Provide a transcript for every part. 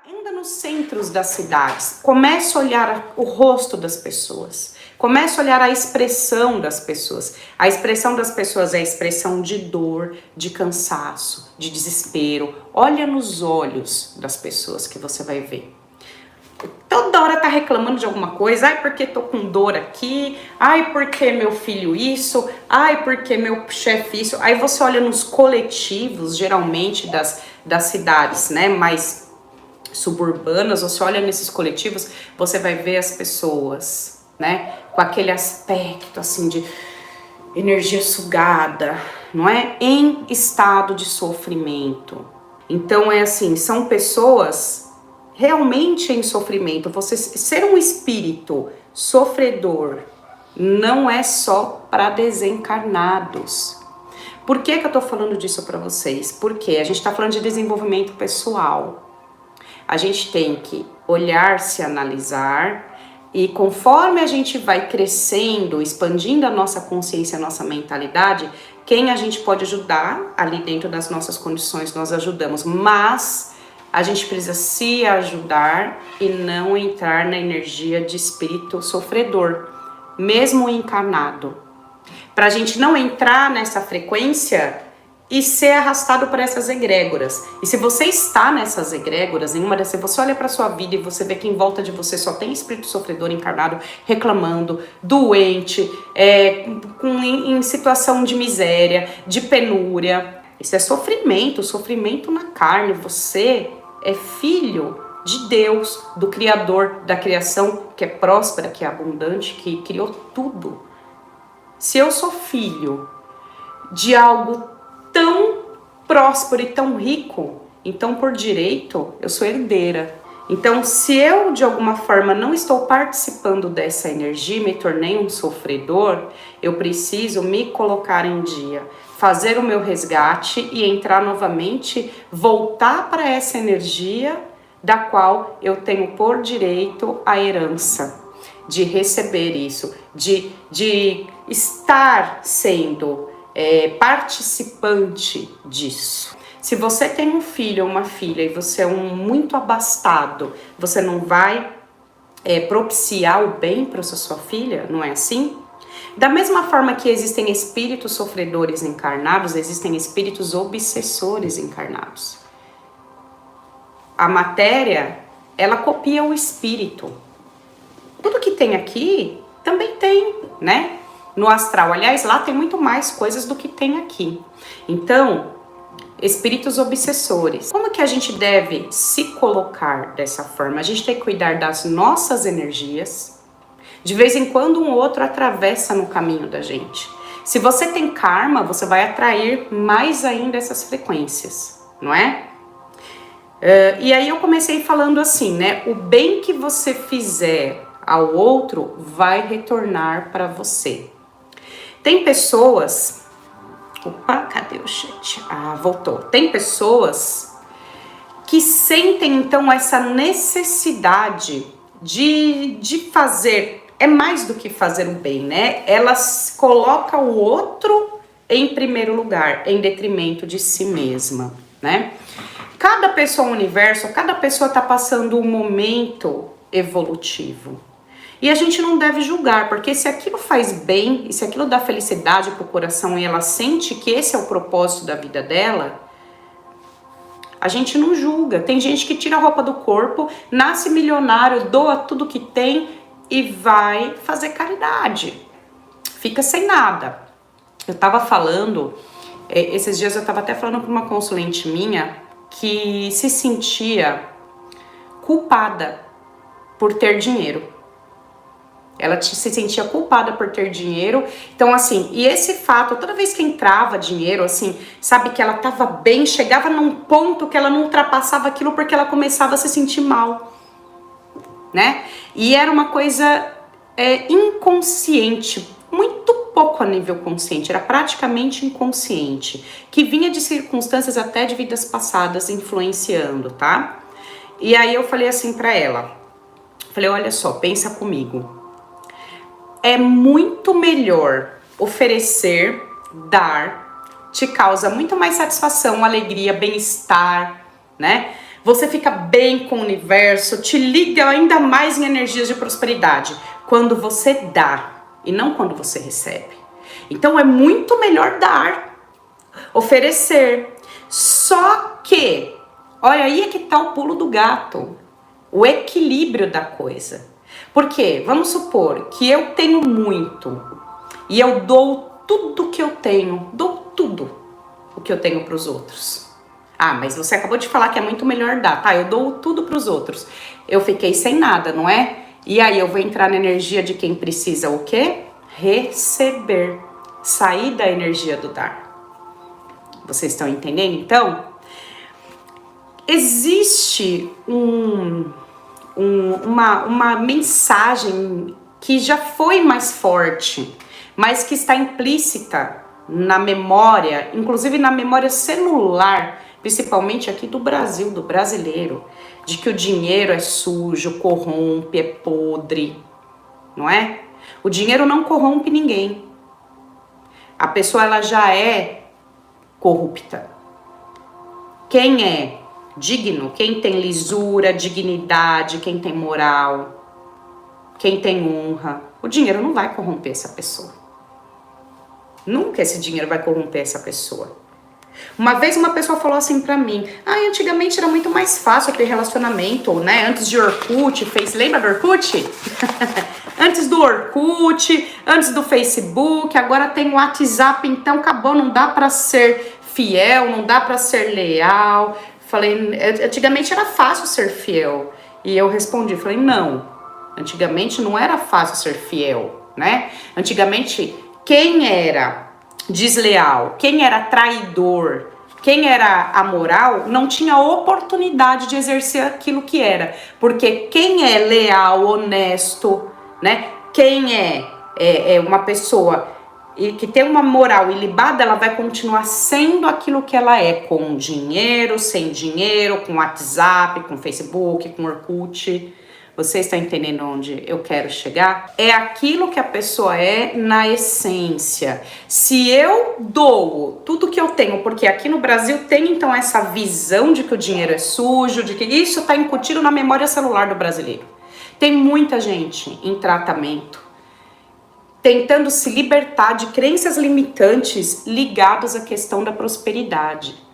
Anda nos centros das cidades, comece a olhar o rosto das pessoas, comece a olhar a expressão das pessoas. A expressão das pessoas é a expressão de dor, de cansaço, de desespero. Olha nos olhos das pessoas que você vai ver. Toda hora tá reclamando de alguma coisa, ai porque tô com dor aqui, ai porque meu filho isso, ai porque meu chefe isso. Aí você olha nos coletivos, geralmente das cidades, né, mais suburbanas, você olha nesses coletivos, você vai ver as pessoas, né, com aquele aspecto assim de energia sugada, não é? Em estado de sofrimento. Então é assim, são pessoas realmente em sofrimento. Você ser um espírito sofredor não é só para desencarnados. Por que eu tô falando disso para vocês? Porque a gente tá falando de desenvolvimento pessoal. A gente tem que olhar, se analisar, e conforme a gente vai crescendo, expandindo a nossa consciência, a nossa mentalidade, quem a gente pode ajudar ali dentro das nossas condições, nós ajudamos, mas a gente precisa se ajudar e não entrar na energia de espírito sofredor, mesmo encarnado. Para a gente não entrar nessa frequência e ser arrastado por essas egrégoras. E se você está nessas egrégoras, em uma dessas, você olha para sua vida e você vê que em volta de você só tem espírito sofredor encarnado, reclamando, doente, em situação de miséria, de penúria. Isso é sofrimento, sofrimento na carne. Você é filho de Deus, do Criador, da criação que é próspera, que é abundante, que criou tudo. Se eu sou filho de algo tão próspero e tão rico, então por direito eu sou herdeira. Então se eu de alguma forma não estou participando dessa energia, me tornei um sofredor, eu preciso me colocar em dia, fazer o meu resgate e entrar novamente, voltar para essa energia da qual eu tenho por direito a herança, de receber isso, de estar sendo participante disso. Se você tem um filho ou uma filha e você é muito abastado, você não vai propiciar o bem para sua filha, não é assim? Da mesma forma que existem espíritos sofredores encarnados, existem espíritos obsessores encarnados. A matéria, ela copia o espírito. Tudo que tem aqui também tem, né? No astral, aliás, lá tem muito mais coisas do que tem aqui. Então, espíritos obsessores. Como que a gente deve se colocar dessa forma? A gente tem que cuidar das nossas energias. De vez em quando um outro atravessa no caminho da gente. Se você tem karma, você vai atrair mais ainda essas frequências, não é? E aí eu comecei falando assim, né? O bem que você fizer ao outro vai retornar para você. Tem pessoas... Opa, cadê o chat? Ah, voltou. Tem pessoas que sentem, então, essa necessidade de fazer... É mais do que fazer o bem, né? Elas colocam o outro em primeiro lugar, em detrimento de si mesma, né? Cada pessoa no universo, cada pessoa está passando um momento evolutivo. E a gente não deve julgar, porque se aquilo faz bem, e se aquilo dá felicidade pro coração e ela sente que esse é o propósito da vida dela, a gente não julga. Tem gente que tira a roupa do corpo, nasce milionário, doa tudo que tem e vai fazer caridade. Fica sem nada. Eu tava falando, esses dias eu tava até falando com uma consulente minha que se sentia culpada por ter dinheiro. Ela se sentia culpada por ter dinheiro. Então, assim, e esse fato, toda vez que entrava dinheiro, assim, sabe, que ela tava bem, chegava num ponto que ela não ultrapassava aquilo porque ela começava a se sentir mal, né? E era uma coisa inconsciente, muito pouco a nível consciente, era praticamente inconsciente, que vinha de circunstâncias até de vidas passadas influenciando, tá? E aí eu falei assim pra ela, falei, olha só, pensa comigo. É muito melhor oferecer, dar, te causa muito mais satisfação, alegria, bem-estar, né? Você fica bem com o universo, te liga ainda mais em energias de prosperidade quando você dá e não quando você recebe. Então é muito melhor dar, oferecer. Só que, olha aí é que tá o pulo do gato, o equilíbrio da coisa. Porque, vamos supor que eu tenho muito e eu dou tudo que eu tenho, dou tudo o que eu tenho para os outros. Ah, mas você acabou de falar que é muito melhor dar, tá? Eu dou tudo para os outros. Eu fiquei sem nada, não é? E aí eu vou entrar na energia de quem precisa o quê? Receber. Sair da energia do dar. Vocês estão entendendo? Então, existe uma mensagem que já foi mais forte, mas que está implícita na memória, inclusive na memória celular, principalmente aqui do Brasil, do brasileiro, de que o dinheiro é sujo, corrompe, é podre, não é? O dinheiro não corrompe ninguém. A pessoa, ela já é corrupta. Quem é digno, quem tem lisura, dignidade, quem tem moral, quem tem honra, o dinheiro não vai corromper essa pessoa. Nunca esse dinheiro vai corromper essa pessoa. Uma vez uma pessoa falou assim pra mim: antigamente era muito mais fácil ter relacionamento, né? Antes de Orkut, lembra do Orkut? Antes do Orkut, antes do Facebook, agora tem o WhatsApp, então acabou, não dá pra ser fiel, não dá pra ser leal. Falei, antigamente era fácil ser fiel. E eu respondi, falei, não, antigamente não era fácil ser fiel, né? Antigamente, quem era desleal, quem era traidor, quem era amoral, não tinha oportunidade de exercer aquilo que era. Porque quem é leal, honesto, né? Quem é uma pessoa e que tem uma moral ilibada, ela vai continuar sendo aquilo que ela é, com dinheiro, sem dinheiro, com WhatsApp, com Facebook, com Orkut. Você está entendendo onde eu quero chegar? É aquilo que a pessoa é na essência. Se eu dou tudo que eu tenho, porque aqui no Brasil tem então essa visão de que o dinheiro é sujo, de que isso está incutido na memória celular do brasileiro. Tem muita gente em tratamento, tentando se libertar de crenças limitantes ligadas à questão da prosperidade.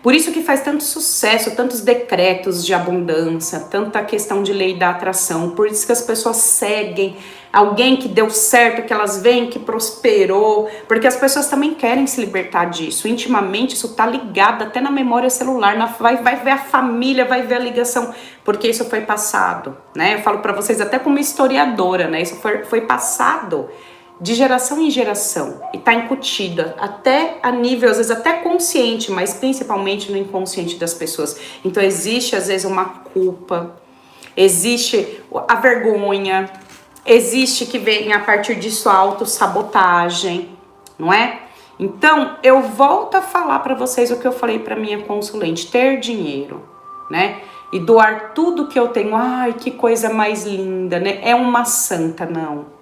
Por isso que faz tanto sucesso, tantos decretos de abundância, tanta questão de lei da atração. Por isso que as pessoas seguem alguém que deu certo, que elas veem que prosperou, porque as pessoas também querem se libertar disso. Intimamente isso tá ligado até na memória celular, vai ver a família, vai ver a ligação, porque isso foi passado, né? Eu falo para vocês até como historiadora, né? Isso foi passado de geração em geração e tá incutida até a nível, às vezes até consciente, mas principalmente no inconsciente das pessoas. Então existe às vezes uma culpa, existe a vergonha, existe que vem a partir disso a autossabotagem, não é? Então eu volto a falar para vocês o que eu falei para minha consulente: ter dinheiro, né? E doar tudo que eu tenho. Ai, que coisa mais linda, né? É uma santa, não.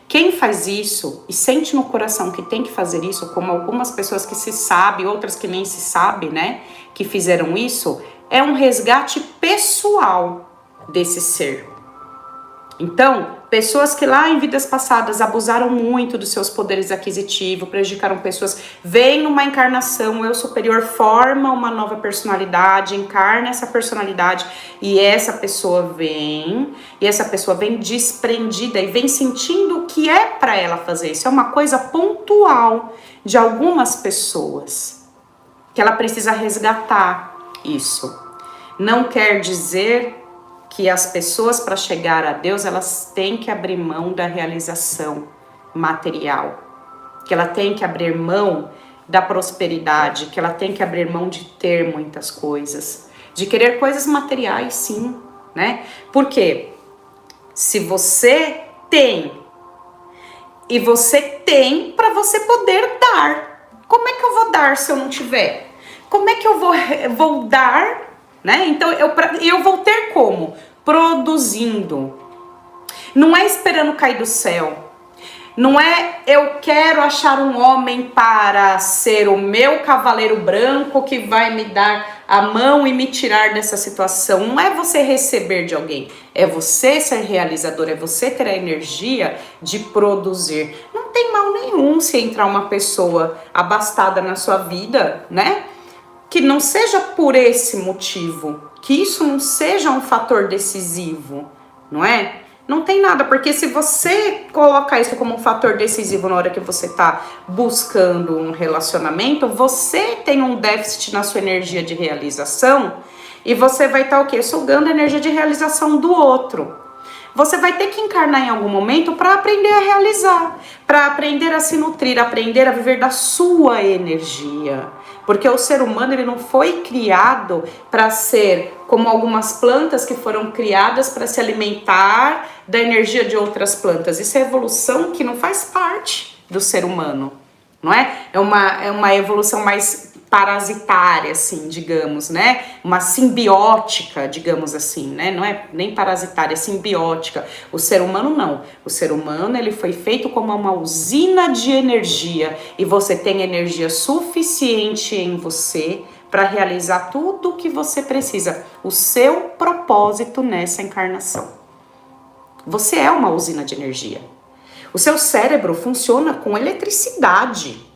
Quem faz isso e sente no coração que tem que fazer isso, como algumas pessoas que se sabem, outras que nem se sabem, né, que fizeram isso, é um resgate pessoal desse ser. Então, pessoas que lá em vidas passadas abusaram muito dos seus poderes aquisitivos, prejudicaram pessoas, vem numa encarnação, o eu superior forma uma nova personalidade, encarna essa personalidade e essa pessoa vem desprendida e vem sentindo o que é para ela fazer. Isso é uma coisa pontual de algumas pessoas, que ela precisa resgatar isso. Não quer dizer que as pessoas, para chegar a Deus, elas têm que abrir mão da realização material, que ela tem que abrir mão da prosperidade, que ela tem que abrir mão de ter muitas coisas, de querer coisas materiais, sim, né? Porque se você tem, e você tem para você poder dar, como é que eu vou dar se eu não tiver? Como é que eu vou dar, né? Então eu vou ter como? Produzindo. Não é esperando cair do céu. Não é eu quero achar um homem para ser o meu cavaleiro branco que vai me dar a mão e me tirar dessa situação. Não é você receber de alguém, é você ser realizador, é você ter a energia de produzir. Não tem mal nenhum se entrar uma pessoa abastada na sua vida, né? Que não seja por esse motivo, que isso não seja um fator decisivo, não é? Não tem nada, porque se você colocar isso como um fator decisivo na hora que você tá buscando um relacionamento, você tem um déficit na sua energia de realização e você vai estar o quê? Sugando a energia de realização do outro. Você vai ter que encarnar em algum momento para aprender a realizar, para aprender a se nutrir, aprender a viver da sua energia. Porque o ser humano ele não foi criado para ser como algumas plantas que foram criadas para se alimentar da energia de outras plantas. Isso é evolução que não faz parte do ser humano, não é? É uma evolução mais parasitária, assim, digamos, né? Uma simbiótica, digamos assim, né? Não é nem parasitária, é simbiótica. O ser humano não. O ser humano, ele foi feito como uma usina de energia e você tem energia suficiente em você para realizar tudo o que você precisa. O seu propósito nessa encarnação. Você é uma usina de energia. O seu cérebro funciona com eletricidade.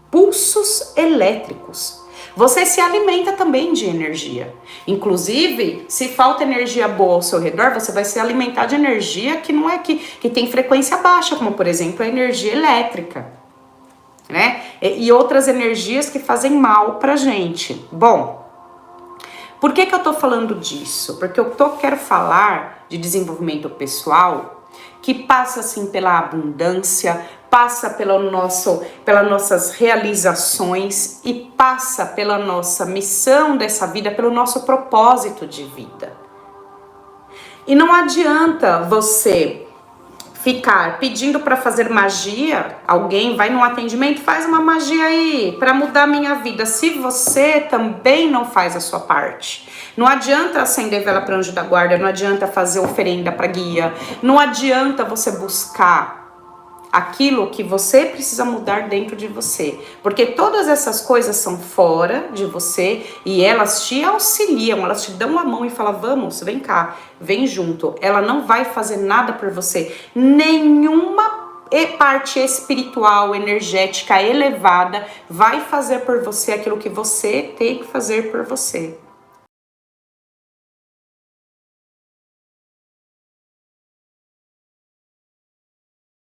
Pulsos elétricos. Você se alimenta também de energia. Inclusive, se falta energia boa ao seu redor, você vai se alimentar de energia que não é que tem frequência baixa, como por exemplo a energia elétrica, né? E outras energias que fazem mal pra gente. Bom, por que eu tô falando disso? Porque eu quero falar de desenvolvimento pessoal que passa assim pela abundância, passa pelas nossas realizações e passa pela nossa missão dessa vida, pelo nosso propósito de vida. E não adianta você ficar pedindo para fazer magia, alguém vai num atendimento, faz uma magia aí para mudar a minha vida, se você também não faz a sua parte. Não adianta acender vela para anjo da guarda, não adianta fazer oferenda para guia, não adianta você buscar aquilo que você precisa mudar dentro de você, porque todas essas coisas são fora de você e elas te auxiliam, elas te dão a mão e falam, vamos, vem cá, vem junto. Ela não vai fazer nada por você, nenhuma parte espiritual, energética, elevada vai fazer por você aquilo que você tem que fazer por você.